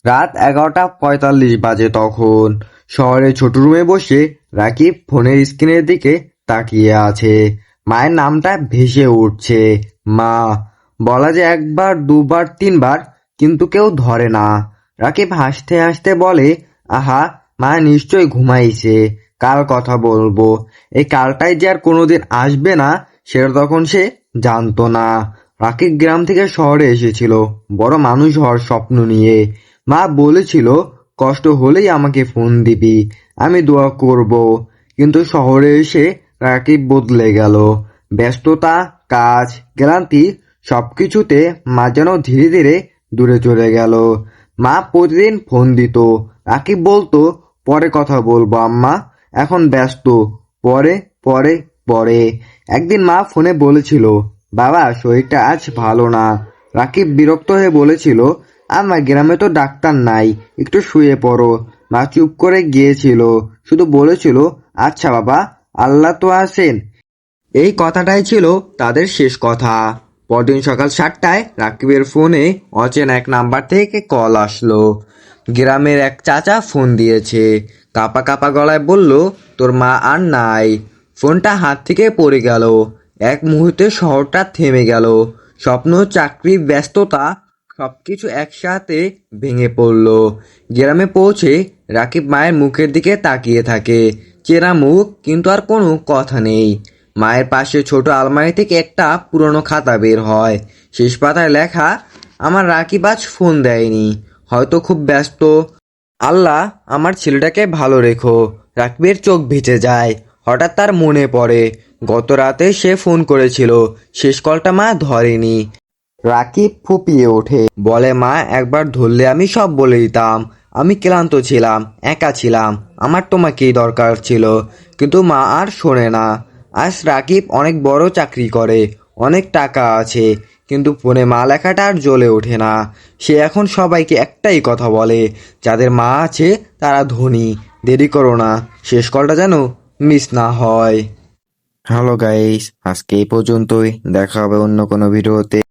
রাত 11:45 বাজে তখন। শহরের ছোট রুমে বসে রাকিব ফোনের স্ক্রিনের দিকে তাকিয়ে আছে। মায়ের নামটা ভেসে উঠছে। মা। বলা যে একবার, দুবার, তিনবার, কিন্তু কেউ ধরে না। রাকিব হাসতে হাসতে বলে, আহা, মা নিশ্চয়ই ঘুমাইছে। কাল কথা বলবো। এই কালটাই যে আর কোনোদিন আসবে না সেটা তখন সে জানতো না। রাকিব গ্রাম থেকে শহরে এসেছিল বড় মানুষ হওয়ার স্বপ্ন নিয়ে। মা বলেছিল, কষ্ট হলেই আমাকে ফোন দিবি, আমি দোয়া করব। কিন্তু শহরে এসে রাকিব বদলে গেল। ব্যস্ততা, কাজ, ক্লান্তি, সবকিছুতে মা যেন ধীরে ধীরে দূরে চলে গেল। মা প্রতিদিন ফোন দিত। রাকিব বলতো, পরে কথা বলবো আম্মা, এখন ব্যস্ত। পরে, পরে, পরে। একদিন মা ফোনে বলেছিল, বাবা শরীরটা আজ ভালো না। রাকিব বিরক্ত হয়ে বলেছিল, আমার গ্রামে তো ডাক্তার নাই, একটু শুয়ে পড়ো। মা চুপ করে গিয়েছিল, শুধু বলেছিল, আচ্ছা বাবা, আল্লাহ তো আছেন। এই কথাটাই ছিল তাদের শেষ কথা। পরদিন সকাল 7টায় রাকিবের ফোনে অচেনা এক নাম্বার থেকে কল আসলো। গ্রামের এক চাচা ফোন দিয়েছে। কাঁপা কাঁপা গলায় বলল, তোর মা আর নাই। ফোনটা হাত থেকে পড়ে গেল। এক মুহূর্তে শহরটা থেমে গেল। স্বপ্ন, চাকরি, ব্যস্ততা, সবকিছু একসাথে ভেঙে পড়ল। গ্রামে পৌঁছে রাকিব মায়ের মুখের দিকে তাকিয়ে থাকে। চেনা মুখ, কিন্তু আর কোনো কথা নেই। মায়ের পাশে ছোট আলমারি থেকে একটা পুরনো খাতা বের হয়। শেষ পাতায় লেখা, আমার রাকিব আজ ফোন দেয়নি, হয়তো খুব ব্যস্ত। আল্লাহ আমার ছেলেটাকে ভালো রেখো। রাকিবের চোখ ভিজে যায়। হঠাৎ তার মনে পড়ে, গত রাতে সে ফোন করেছিল, শেষ কলটা মা ধরেনি। রাকিব ফুপিয়ে ওঠে, বলে, মা একবার ধরলে আমি সব বলে দিতাম। আমি ক্লান্ত ছিলাম, একা ছিলাম, আমার তোমাকেই দরকার ছিল। কিন্তু মা আর শোনে না। আজ রাকিব অনেক বড় চাকরি করে, অনেক টাকা আছে, কিন্তু ফোনে মা লেখাটা আর জ্বলে ওঠে না। সে এখন সবাইকে একটাই কথা বলে, যাদের মা আছে তারা ধনী। দেরি করো না, শেষ কলটা যেন মিস না হয়। হ্যালো গাইস, আজকে এই পর্যন্তই। দেখা হবে অন্য কোনো ভিডিওতে।